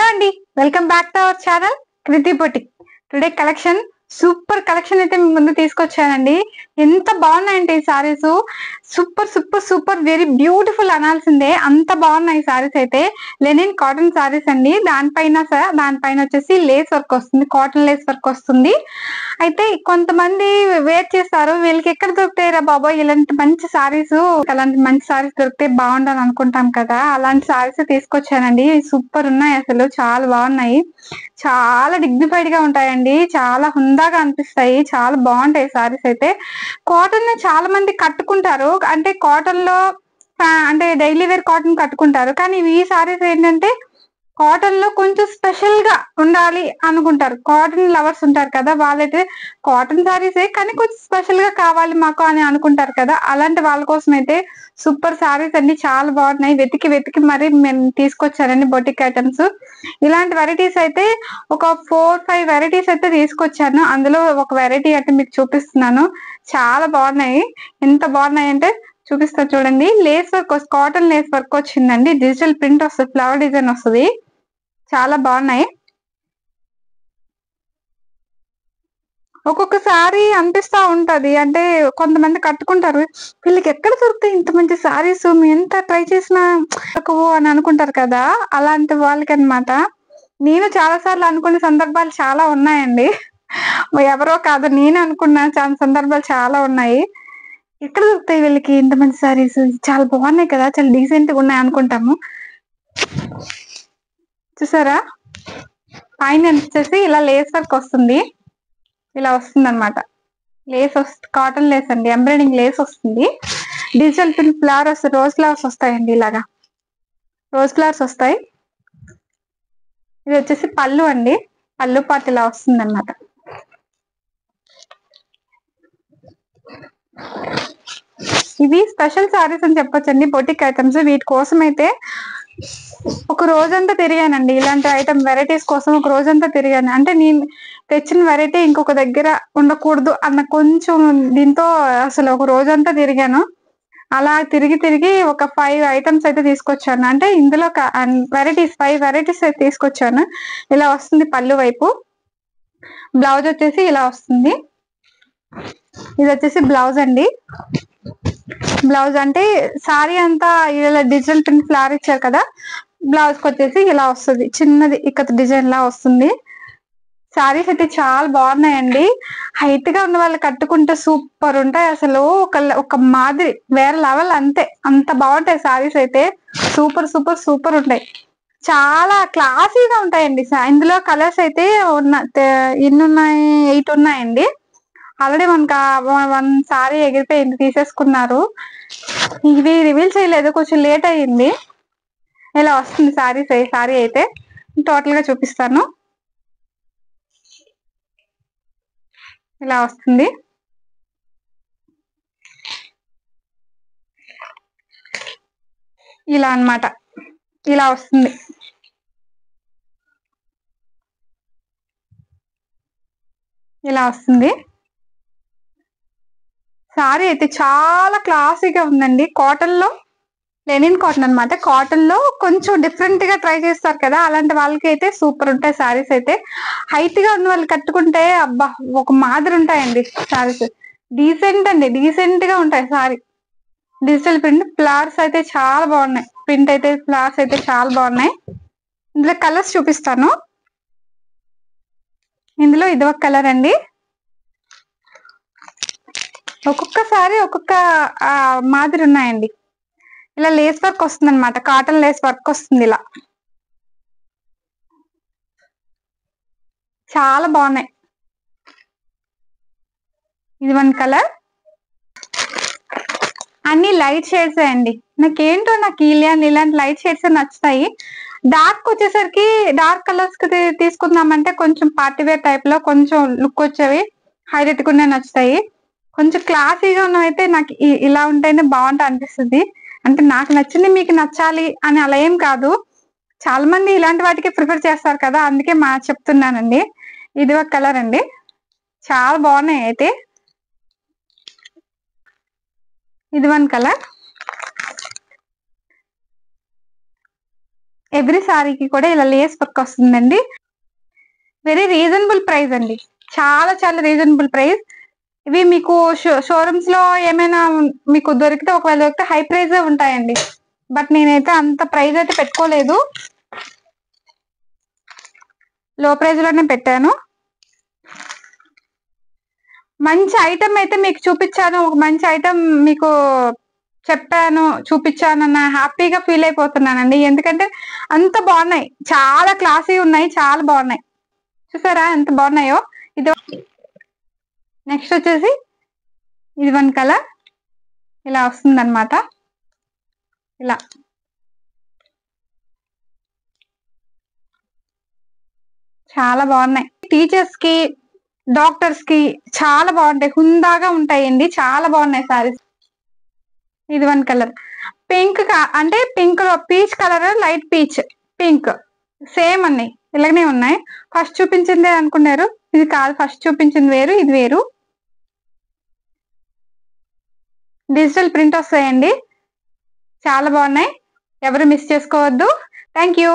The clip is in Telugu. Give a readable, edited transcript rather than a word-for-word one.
అండి, welcome back to our channel Kriti boutique. Today collection super collection అయితే మీ ముందు తీసుకొచ్చానండి. ఎంత బాగున్నాయంటే ఈ saris super super super very beautiful అనాల్సిందే, అంత బాగున్నాయి సారీస్ అయితే. లెనిన్ కాటన్ సారీస్ అండి. దానిపైన వచ్చేసి లేస్ వర్క్ వస్తుంది, కాటన్ లేస్ వర్క్ వస్తుంది. అయితే కొంతమంది వెయిట్ చేస్తారు, వీళ్ళకి ఎక్కడ దొరుకుతాయిరా బాబా ఇలాంటి మంచి సారీస్, అలాంటి మంచి సారీస్ దొరికితే బాగుండని అనుకుంటాం కదా, అలాంటి సారీస్ తీసుకొచ్చానండి. సూపర్ ఉన్నాయి, అసలు చాలా బాగున్నాయి. చాలా డిగ్నిఫైడ్ గా ఉంటాయండి, చాలా హుందాగా అనిపిస్తాయి, చాలా బాగుంటాయి సారీస్ అయితే. కాటన్ చాలా మంది కట్టుకుంటారు, అంటే కాటన్ లో అంటే డైలీ వేర్ కాటన్ కట్టుకుంటారు. కానీ ఈ సారీస్ ఏంటంటే కాటన్ లో కొంచెం స్పెషల్ గా ఉండాలి అనుకుంటారు. కాటన్ లవర్స్ ఉంటారు కదా, వాళ్ళైతే కాటన్ సారీసే కానీ కొంచెం స్పెషల్ గా కావాలి మాకు అని అనుకుంటారు కదా, అలాంటి వాళ్ళ కోసం అయితే సూపర్ సారీస్ అన్ని చాలా బాగున్నాయి. వెతికి వెతికి మరి నేను తీసుకొచ్చానండి బొటిక్ ఐటమ్స్. ఇలాంటి వెరైటీస్ అయితే ఒక 4-5 వెరైటీస్ అయితే తీసుకొచ్చాను. అందులో ఒక వెరైటీ అయితే మీకు చూపిస్తున్నాను. చాలా బాగున్నాయి. ఎంత బాగున్నాయి అంటే చూపిస్తా చూడండి. Lace work, cotton lace work వచ్చిందండి. డిజిటల్ ప్రింట్ వస్తుంది, ఫ్లవర్ డిజైన్ వస్తుంది. చాలా బాగున్నాయి. ఒక్కొక్కసారి అనిపిస్తా ఉంటది, అంటే కొంతమంది కట్టుకుంటారు, వీళ్ళకి ఎక్కడ దొరుకుతాయి ఇంత మంచి సారీస్, మేము ఎంత ట్రై చేసినా దొరకవు అని అనుకుంటారు కదా, అలాంటి వాళ్ళకి అన్నమాట. నేను చాలా సార్లు అనుకునే సందర్భాలు చాలా ఉన్నాయండి. ఎవరో కాదు, నేను అనుకున్న చాలా సందర్భాలు చాలా ఉన్నాయి. ఎక్కడ దొరుకుతాయి వీళ్ళకి ఇంత మంచి సారీస్, చాలా బాగున్నాయి కదా, చాలా డీసెంట్ గా ఉన్నాయి అనుకుంటాము. చూసారా, పైన వచ్చేసి ఇలా లేస్ వర్క్ వస్తుంది, ఇలా వస్తుంది అనమాట. కాటన్ లేస్ అండి, ఎంబ్రాయిడింగ్ లేస్ వస్తుంది. Digital print flowers, rose flowers వస్తాయండి, ఇలాగా రోజ్ ఫ్లవర్స్ వస్తాయి. ఇది వచ్చేసి పళ్ళు అండి, పళ్ళు పాటు ఇలా వస్తుంది అనమాట. ఇవి స్పెషల్ సారీస్ అని చెప్పొచ్చండి, బొటిక్ ఐటమ్స్. వీటి కోసం అయితే ఒక రోజంతా తిరిగానండి, ఇలాంటి ఐటమ్ వెరైటీస్ కోసం ఒక రోజంతా తిరిగాను. అంటే నేను తెచ్చిన వెరైటీ ఇంకొక దగ్గర ఉండకూడదు అన్న కొంచెం దీంతో అసలు ఒక రోజంతా తిరిగాను. అలా తిరిగి తిరిగి ఒక 5 ఐటమ్స్ అయితే తీసుకొచ్చాను. అంటే ఇందులో వెరైటీస్ 5 వెరైటీస్ అయితే తీసుకొచ్చాను. ఇలా వస్తుంది పళ్ళు వైపు. బ్లౌజ్ వచ్చేసి ఇలా వస్తుంది. ఇది వచ్చేసి బ్లౌజ్ అండి. బ్లౌజ్ అంటే సారీ అంతా ఇలా డిజిటల్ ప్రింట్ ఫ్లవర్ ఇచ్చారు కదా, బ్లౌజ్ కి వచ్చేసి ఇలా వస్తుంది, చిన్నది ఇక్కత డిజైన్ లా వస్తుంది. సారీస్ అయితే చాలా బాగున్నాయండి. హైట్ గా ఉన్న వాళ్ళు కట్టుకుంటే సూపర్ ఉంటాయి అసలు. ఒక మాదిరి వేరే లెవెల్, అంతే, అంత బాగుంటాయి సారీస్ అయితే. సూపర్ సూపర్ సూపర్ ఉంటాయి, చాలా క్లాసీగా ఉంటాయండి. ఇందులో కలర్స్ అయితే ఎన్ని ఉన్నాయి, 8 ఉన్నాయండి. ఆల్రెడీ మనకు 1 సారీ ఎగిరిపోయింది, తీసేసుకున్నారు. ఇవి రివీల్ చేయలేదు, కొంచెం లేట్ అయ్యింది. ఇలా వస్తుంది సారీ అయితే. టోటల్ గా చూపిస్తాను. ఇలా వస్తుంది. ఇలా అన్నమాట, ఇలా వస్తుంది. ఇలా వస్తుంది సారీ అయితే, చాలా క్లాసీగా ఉందండి. కాటన్ లో, లెనిన్ కాటన్ అన్నమాట. కాటన్ లో కొంచెం డిఫరెంట్ గా ట్రై చేస్తారు కదా, అలాంటి వాళ్ళకి అయితే సూపర్ ఉంటాయి సారీస్ అయితే. హైట్ గా ఉన్న వాళ్ళు కట్టుకుంటే అబ్బా ఒక మాదిరి ఉంటాయండి సారీస్. డీసెంట్ అండి, డీసెంట్ గా ఉంటాయి సారీ. డిజిటల్ ప్రింట్ ఫ్లవర్స్ అయితే చాలా బాగున్నాయి, ప్రింట్ అయితే ఫ్లవర్స్ అయితే చాలా బాగున్నాయి. ఇందులో కలర్స్ చూపిస్తాను. ఇందులో ఇది ఒక కలర్ అండి. ఒక్కొక్కసారి ఒక్కొక్క మాదిరి ఉన్నాయండి. ఇలా లేస్ వర్క్ వస్తుంది అనమాట, కాటన్ లేస్ వర్క్ వస్తుంది. ఇలా చాలా బాగున్నాయి. ఇది 1 కలర్. అన్ని లైట్ షేడ్స్ అండి. నాకు ఇలాంటి లైట్ షేడ్స్ నచ్చుతాయి. డార్క్ వచ్చేసరికి డార్క్ కలర్స్ తీసుకుందామంటే కొంచెం పార్టీ వేర్ టైప్ లో కొంచెం లుక్ వచ్చేవి, హైలైట్ గా నచ్చుతాయి. కొంచెం క్లాసీగా ఉన్నవైతే నాకు ఇలా ఉంటేనే బాగుంటా అనిపిస్తుంది. అంటే నాకు నచ్చింది మీకు నచ్చాలి అని అలా ఏం కాదు, చాలా మంది ఇలాంటి వాటికి ప్రిఫర్ చేస్తారు కదా, అందుకే చెప్తున్నానండి. ఇది ఒక కలర్ అండి, చాలా బాగున్నాయి అయితే. ఇది 1 కలర్. ఎవ్రీ సారీకి కూడా ఇలా లేస్ వర్క్ వస్తుందండి. వెరీ రీజనబుల్ ప్రైస్ అండి, చాలా చాలా రీజనబుల్ ప్రైస్. ఇవి మీకు షోరూమ్స్ లో ఏమైనా మీకు దొరికితే, ఒకవేళ దొరికితే హై ప్రైస్ ఉంటాయండి. బట్ నేనైతే అంత ప్రైస్ అయితే పెట్టుకోలేదు, లో ప్రైస్ లోనే పెట్టాను. మంచి ఐటమ్ అయితే మీకు చూపించాను, ఒక మంచి ఐటమ్ మీకు చెప్పాను, చూపించానన్న హ్యాపీగా ఫీల్ అయిపోతున్నానండి. ఎందుకంటే అంత బాగున్నాయి, చాలా క్లాసీ ఉన్నాయి, చాలా బాగున్నాయి. చూసారా ఎంత బాగున్నాయో. ఇది నెక్స్ట్ వచ్చేసి ఇది వన్ కలర్ ఇలా వస్తుంది అనమాట. ఇలా చాలా బాగున్నాయి. టీచర్స్ కి, డాక్టర్స్ కి చాలా బాగుంటాయి, హుందాగా ఉంటాయండి, చాలా బాగున్నాయి సారీస్. ఇది వన్ కలర్ పింక్, అంటే పింక్ లో peach colour, light peach pink same అన్ని ఇలాగనే ఉన్నాయి. ఫస్ట్ చూపించిందే అనుకున్నారు, ఇది కాదు. ఫస్ట్ చూపించింది వేరు, ఇది వేరు. డిజిటల్ ప్రింట్ వస్తాయండి, చాలా బాగున్నాయి, ఎవరు మిస్ చేసుకోవద్దు. Thank you.